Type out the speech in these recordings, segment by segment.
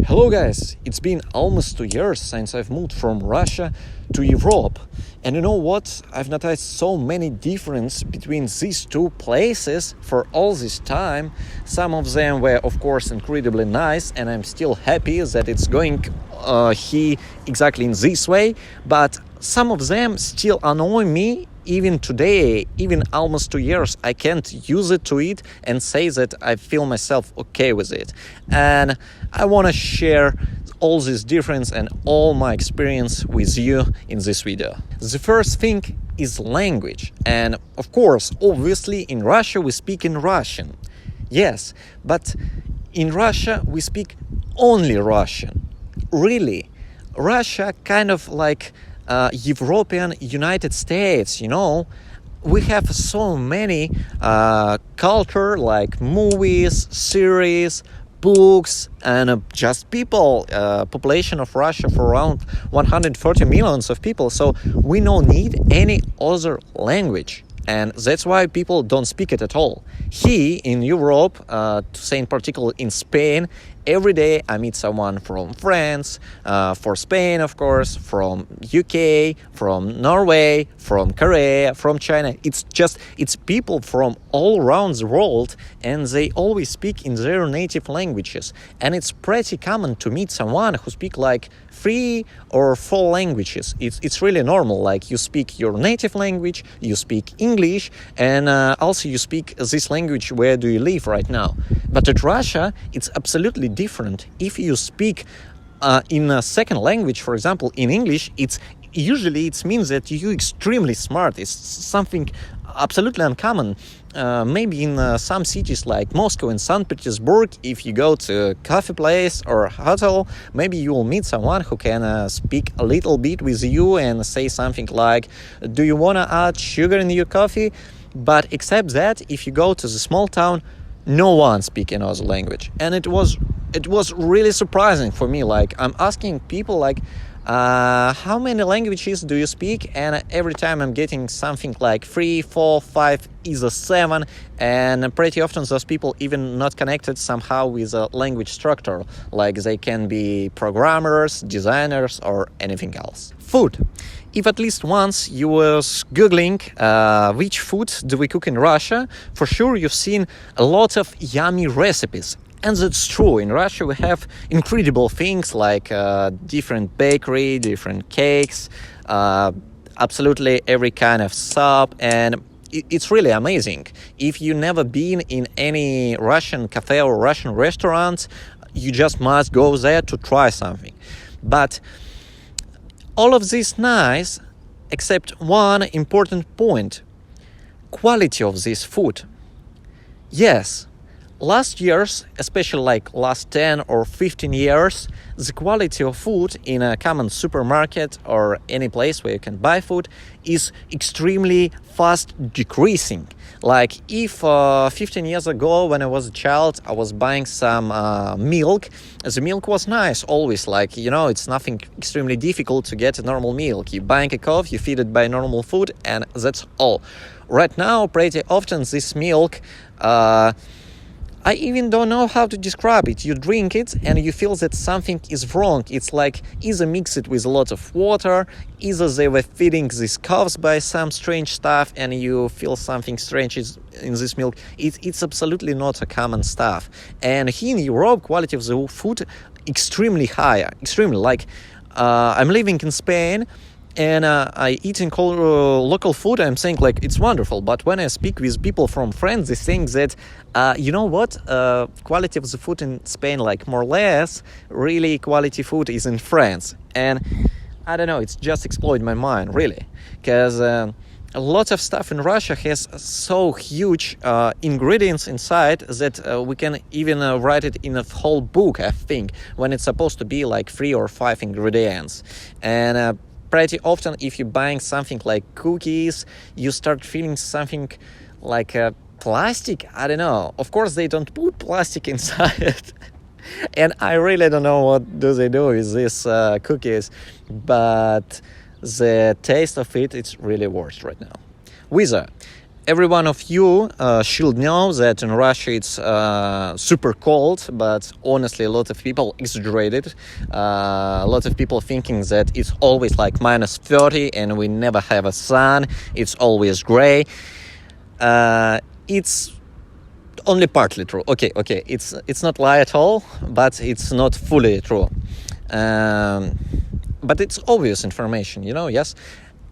Hello guys, it's been almost 2 years since I've moved from Russia to Europe. And you know what? I've noticed so many differences between these two places for all this time. Some of them were of course incredibly nice, and I'm still happy that it's going here exactly in this way. But some of them still annoy me. Even today, even almost 2 years, I can't use it to eat and say that I feel myself okay with it. And I want to share all this difference and all my experience with you in this video. The first thing is language. And of course, obviously in Russia we speak in Russian. Yes, but in Russia we speak only Russian. Really, Russia kind of like European United States, you know. We have so many culture like movies, series, books, and just people. Population of Russia for around 140 millions of people, so we don't need any other language. And that's why people don't speak it at all. Here in Europe, to say in particular in Spain, every day I meet someone from France, for Spain of course, from UK, from Norway, from Korea, from China. It's people from all around the world, and they always speak in their native languages. And it's pretty common to meet someone who speaks like 3 or 4 languages. It's really normal. Like you speak your native language, you speak English, and also you speak this language where do you live right now. But at Russia, it's absolutely different. If you speak in a second language, for example, in English, it means that you're extremely smart. It's something absolutely uncommon. Maybe in some cities like Moscow and St. Petersburg, if you go to a coffee place or a hotel, maybe you will meet someone who can speak a little bit with you and say something like, do you want to add sugar in your coffee? But except that, if you go to the small town, no one speaks another language. And it was really surprising for me. Like, I'm asking people like, how many languages do you speak? And every time I'm getting something like 3, 4, 5, either 7, and pretty often those people even not connected somehow with a language structure, like they can be programmers, designers, or anything else. Food. If at least once you was googling which food do we cook in Russia, for sure you've seen a lot of yummy recipes. And that's true. In Russia we have incredible things like different bakery, different cakes, absolutely every kind of soup, and it's really amazing. If you've never been in any Russian cafe or Russian restaurant, you just must go there to try something. But all of this nice, except one important point: quality of this food. Yes. Last years, especially like last 10 or 15 years, the quality of food in a common supermarket or any place where you can buy food is extremely fast decreasing. Like if 15 years ago when I was a child, I was buying some milk. The milk was nice always, like, you know, it's nothing extremely difficult to get a normal milk. You buying a cow, you feed it by normal food, and that's all. Right now, pretty often this milk, I even don't know how to describe it. You drink it and you feel that something is wrong. It's like either mix it with a lot of water, either they were feeding these cows by some strange stuff and you feel something strange in this milk. It's absolutely not a common stuff. And here in Europe, quality of the food extremely high. Extremely. Like, I'm living in Spain, and I eat in local food. I'm saying like it's wonderful, but when I speak with people from France, they think that you know what, quality of the food in Spain, like more or less really quality food is in France. And I don't know, it's just exploded my mind really, because a lot of stuff in Russia has so huge ingredients inside that we can even write it in a whole book, I think, when it's supposed to be like 3 or 5 ingredients. And pretty often, if you're buying something like cookies, you start feeling something like plastic. I don't know. Of course, they don't put plastic inside. And I really don't know what do they do with these cookies. But the taste of it, it's really worse right now. Weather. every one of you should know that in Russia it's super cold, but honestly a lot of people exaggerate it. A lot of people thinking that it's always like minus 30 and we never have a sun, it's always gray. It's only partly true. Okay, it's not lie at all, but it's not fully true. But it's obvious information, yes?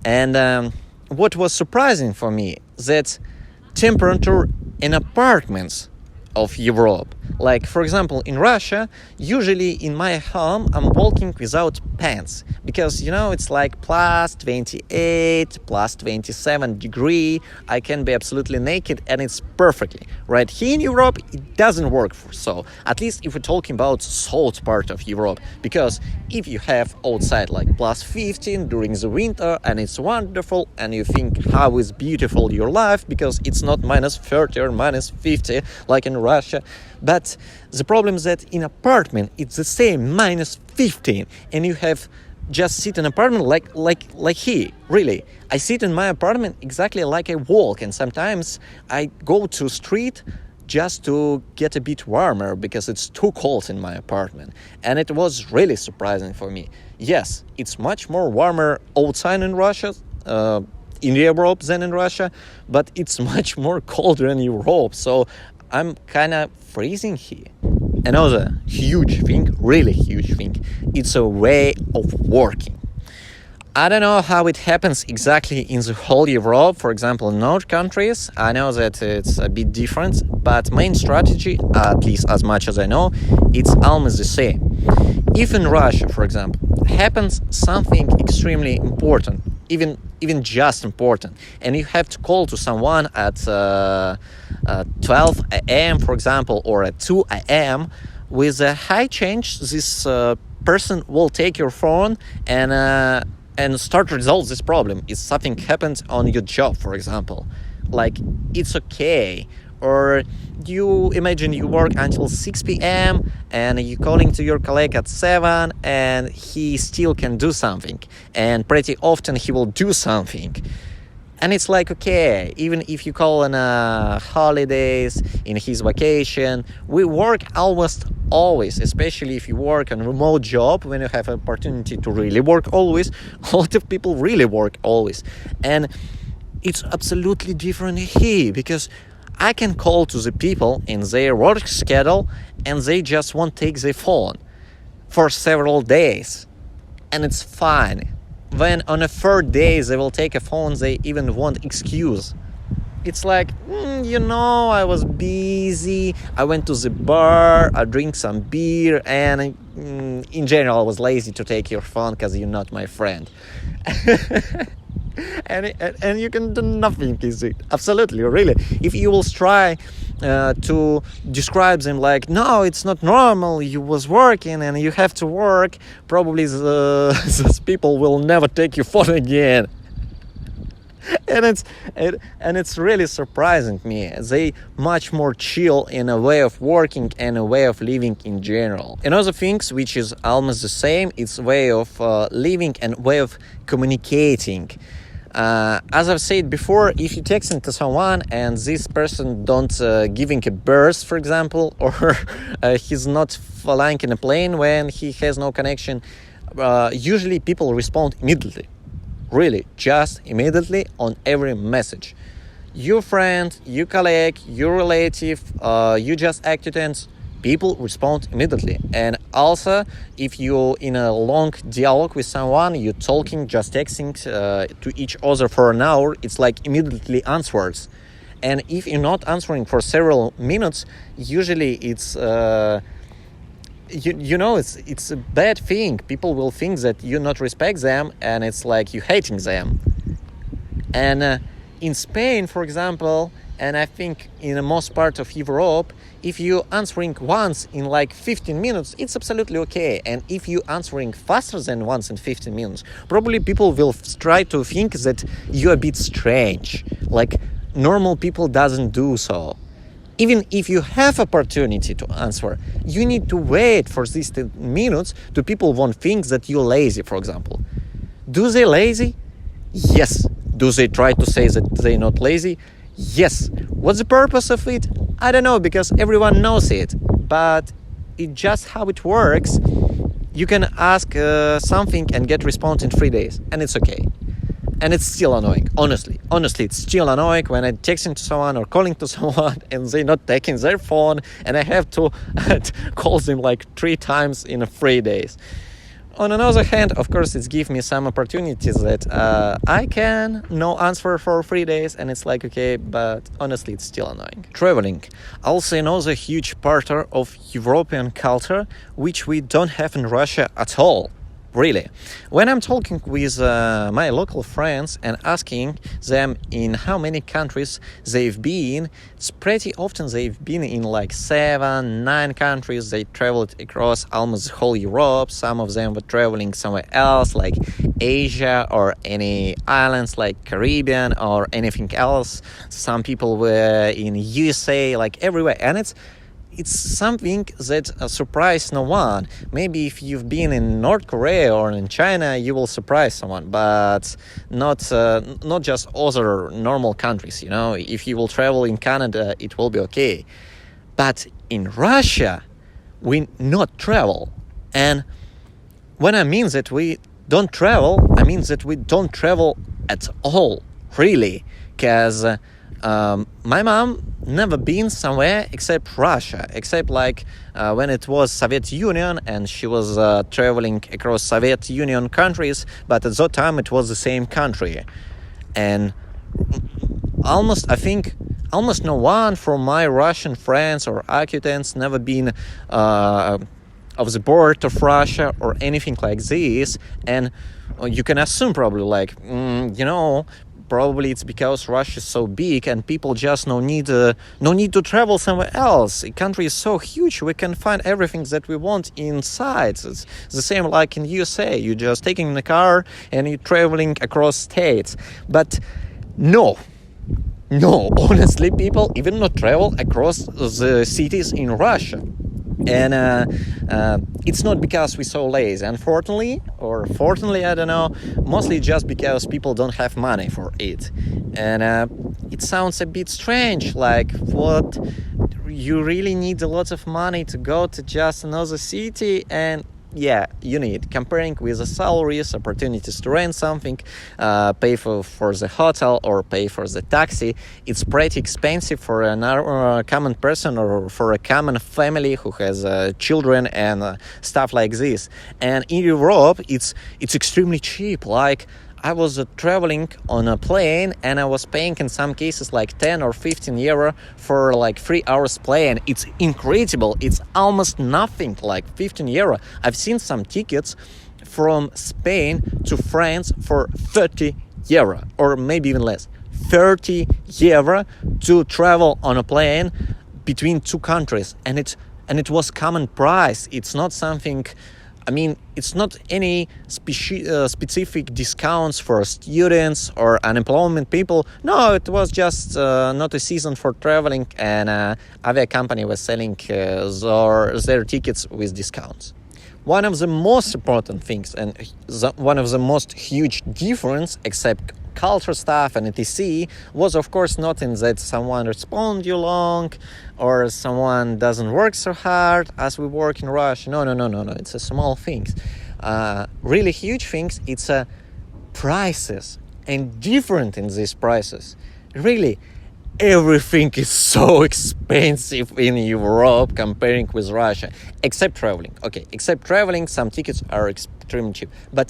And what was surprising for me, that temperature in apartments of Europe, like for example in Russia, usually in my home I'm walking without pants, because it's like plus 28, plus 27 degree, I can be absolutely naked and it's perfectly right. Here in Europe it doesn't work so, at least if we're talking about south part of Europe, because if you have outside like plus 15 during the winter and it's wonderful and you think how is beautiful your life, because it's not minus 30 or minus 50 like in Russia. But the problem is that in apartment it's the same, minus 15, and you have just sit in apartment like here. Really, I sit in my apartment exactly like I walk, and sometimes I go to street just to get a bit warmer because it's too cold in my apartment. And it was really surprising for me. Yes, it's much more warmer outside in Russia, in Europe than in Russia, but it's much more colder in Europe, so I'm kind of freezing here. Another huge thing, really huge thing, it's a way of working. I don't know how it happens exactly in the whole Europe. For example, in North countries, I know that it's a bit different, but main strategy, at least as much as I know, it's almost the same. If in Russia, for example, happens something extremely important, even just important, and you have to call to someone at 12 a.m., for example, or at 2 a.m., with a high chance this person will take your phone and start to resolve this problem. If something happens on your job, for example, like it's okay. Or you imagine you work until 6 p.m. and you're calling to your colleague at 7 and he still can do something. And pretty often he will do something. And it's like, okay, even if you call on holidays, in his vacation, we work almost always, especially if you work on a remote job, when you have an opportunity to really work always, a lot of people really work always. And it's absolutely different here, because I can call to the people in their work schedule and they just won't take their phone for several days. And it's fine. When on a third day they will take a phone, they even want excuse. It's like, I was busy, I went to the bar, I drink some beer, and in general I was lazy to take your phone because you're not my friend. And you can do nothing, is it? Absolutely, really. If you will try to describe them like, no, it's not normal, you was working and you have to work, probably those people will never take your phone again. And it's really surprising me. They much more chill in a way of working and a way of living in general. Another things which is almost the same, it's a way of living and way of communicating. As I've said before, if you texting to someone and this person don't giving a burst, for example, or he's not flying in a plane when he has no connection, usually people respond immediately. Really, just immediately on every message. Your friend, your colleague, your relative, you just acquaintance, people respond immediately. And also, if you're in a long dialogue with someone, you're talking, just texting to each other for an hour, it's like immediately answers. And if you're not answering for several minutes, usually it's it's a bad thing. People will think that you not respect them, and it's like you hating them. And in Spain, for example, and I think in the most part of Europe, if you answering once in like 15 minutes, it's absolutely okay. And if you answering faster than once in 15 minutes, probably people will try to think that you're a bit strange. Like normal people doesn't do so. Even if you have opportunity to answer, you need to wait for these 10 minutes to people won't think that you're lazy, for example. Do they lazy? Yes. Do they try to say that they're not lazy? Yes, what's the purpose of it? I don't know, because everyone knows it, but it's just how it works. You can ask something and get response in 3 days, and it's okay. And it's still annoying, honestly, it's still annoying when I'm texting to someone or calling to someone and they're not taking their phone, and I have to call them like 3 times in 3 days. On another hand, of course, it gives me some opportunities that I can no answer for 3 days, and it's like, okay, but honestly, it's still annoying. Traveling, also another huge part of European culture, which we don't have in Russia at all. Really. When I'm talking with my local friends and asking them in how many countries they've been, it's pretty often they've been in like 7, 9 countries. They traveled across almost the whole Europe. Some of them were traveling somewhere else, like Asia or any islands like Caribbean or anything else. Some people were in USA, like everywhere. And it's something that surprised no one. Maybe if you've been in North Korea or in China, you will surprise someone, but not just other normal countries. If you will travel in Canada, it will be okay. But in Russia, we not travel. And when I mean that we don't travel, I mean that we don't travel at all, really, because my mom never been somewhere except Russia, except like when it was Soviet Union and she was traveling across Soviet Union countries, but at that time it was the same country. And almost no one from my Russian friends or acquaintances never been of the border of Russia or anything like this. And you can assume probably like, probably it's because Russia is so big and people just no need to travel somewhere else. The country is so huge, we can find everything that we want inside. It's the same like in USA. You're just taking the car and you're traveling across states. But no, honestly, people even not travel across the cities in Russia. And it's not because we're so lazy, unfortunately, or fortunately, I don't know, mostly just because people don't have money for it. And it sounds a bit strange, like, what, you really need a lot of money to go to just another city? And yeah, you need, comparing with the salaries, opportunities to rent something, pay for the hotel or pay for the taxi. It's pretty expensive for a common person or for a common family who has children and stuff like this. And in Europe, it's extremely cheap. Like, I was traveling on a plane and I was paying in some cases like 10 or 15 euro for like 3 hours plane. It's incredible. It's almost nothing, like 15 euro. I've seen some tickets from Spain to France for 30 euro or maybe even less. 30 euro to travel on a plane between 2 countries. And it was common price. It's not something... it's not any specific discounts for students or unemployment people. No, it was just not a season for traveling, and avia company was selling their tickets with discounts. One of the most important things and one of the most huge difference, except culture stuff and etc., was of course not in that someone responds you long or someone doesn't work so hard as we work in Russia. No. It's a small things. Really huge things. It's prices, and different in these prices. Really, everything is so expensive in Europe comparing with Russia, except traveling. Okay, except traveling, some tickets are extremely cheap, but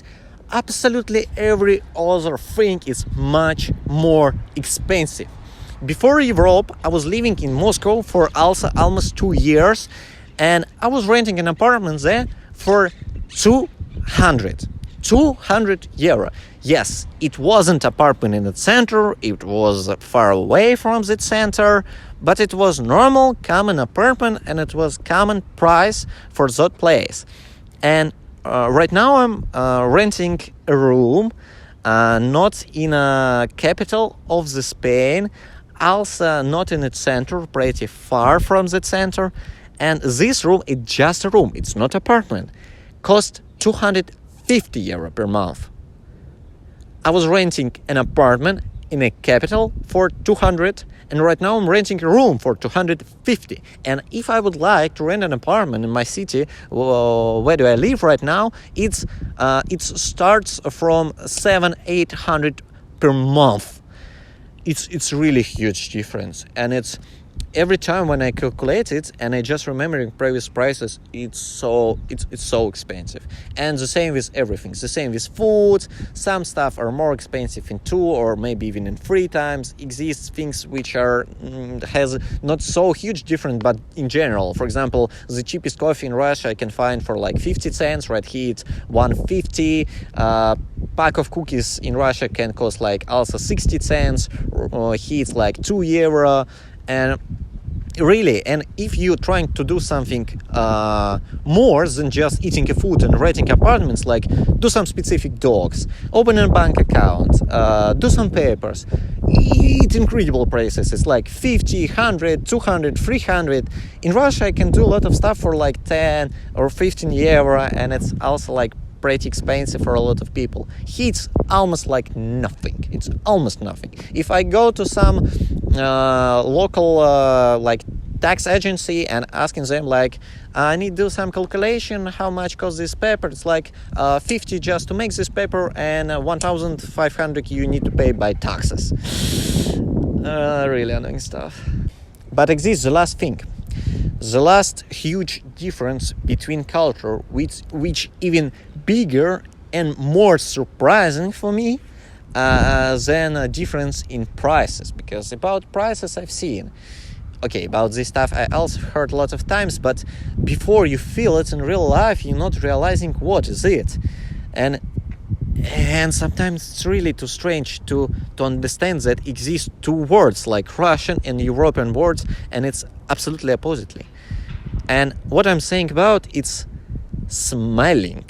absolutely every other thing is much more expensive. Before Europe, I was living in Moscow for also almost 2 years, and I was renting an apartment there for 200 euro. Yes, it wasn't apartment in the center, it was far away from the center, but it was normal, common apartment, and it was common price for that place. And right now I'm renting a room, not in a capital of the Spain, also not in the center, pretty far from the center. And this room is just a room, it's not apartment, cost 250 euro per month. I was renting an apartment in a capital for 200, and right now I'm renting a room for 250. And if I would like to rent an apartment in my city, where do I live right now, it starts from 700-800 per month. It's really huge difference, and it's every time when I calculate it and I just remembering previous prices, it's so expensive. And the same with everything, the same with food. Some stuff are more expensive in 2 or maybe even in 3 times. Exists things which are has not so huge difference, but in general, for example, the cheapest coffee in Russia I can find for like 50 cents. Right here it's 150. Pack of cookies in Russia can cost like also 60 cents. Here it's like €2. And really, and if you're trying to do something more than just eating a food and renting apartments, like do some specific dogs, open a bank account, do some papers, it's incredible prices. It's like 50, 100, 200, 300. In Russia I can do a lot of stuff for like 10 or 15 euro, and it's also like pretty expensive for a lot of people. Here it's almost like nothing. It's almost nothing. If I go to some local like tax agency and asking them like, I need to do some calculation, how much costs this paper, it's like 50 just to make this paper, and 1,500 you need to pay by taxes. Really annoying stuff. But exists the last thing, the last huge difference between culture, which even bigger and more surprising for me than a difference in prices. Because about prices I've seen, okay, about this stuff I also heard a lot of times, but before you feel it in real life, you're not realizing what is it. And sometimes it's really too strange to understand that exist 2 words like Russian and European words, and it's absolutely oppositely. And what I'm saying about, it's smiling.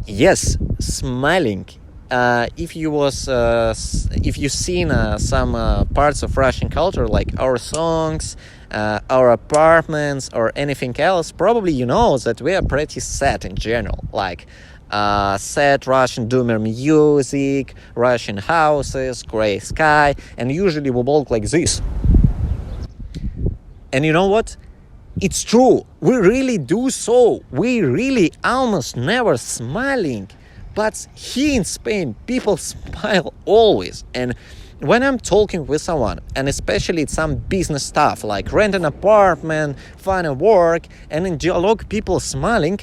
Yes, smiling. If you've seen some parts of Russian culture, like our songs, our apartments, or anything else, probably you know that we are pretty sad in general. Like sad Russian doomer music, Russian houses, gray sky, and usually we walk like this. And you know what? It's true, we really do so. We really almost never smiling. But here in Spain, people smile always. And when I'm talking with someone, and especially it's some business stuff, like rent an apartment, find a work, and in dialogue people smiling,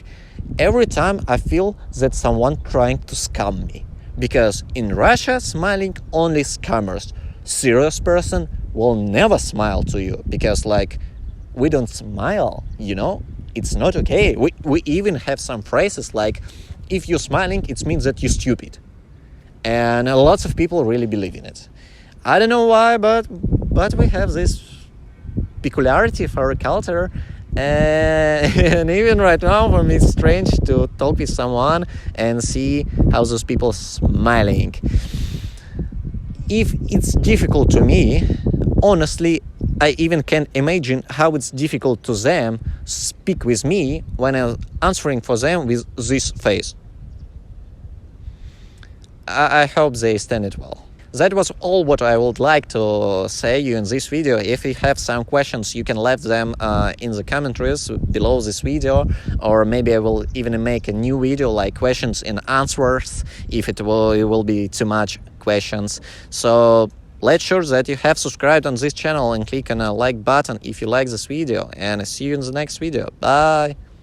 every time I feel that someone trying to scam me. Because in Russia, smiling only scammers. Serious person will never smile to you, because like, we don't smile, you know? It's not okay. We even have some phrases like, if you're smiling, it means that you're stupid. And lots of people really believe in it. I don't know why, but we have this peculiarity for our culture. And even right now, for me, it's strange to talk with someone and see how those people smiling. If it's difficult to me, honestly, I even can't imagine how it's difficult to them speak with me when I'm answering for them with this face. I hope they stand it well. That was all what I would like to say you in this video. If you have some questions, you can leave them in the commentaries below this video, or maybe I will even make a new video like questions and answers if it will be too much questions. So let's sure that you have subscribed on this channel and click on a like button if you like this video, and see you in the next video. Bye!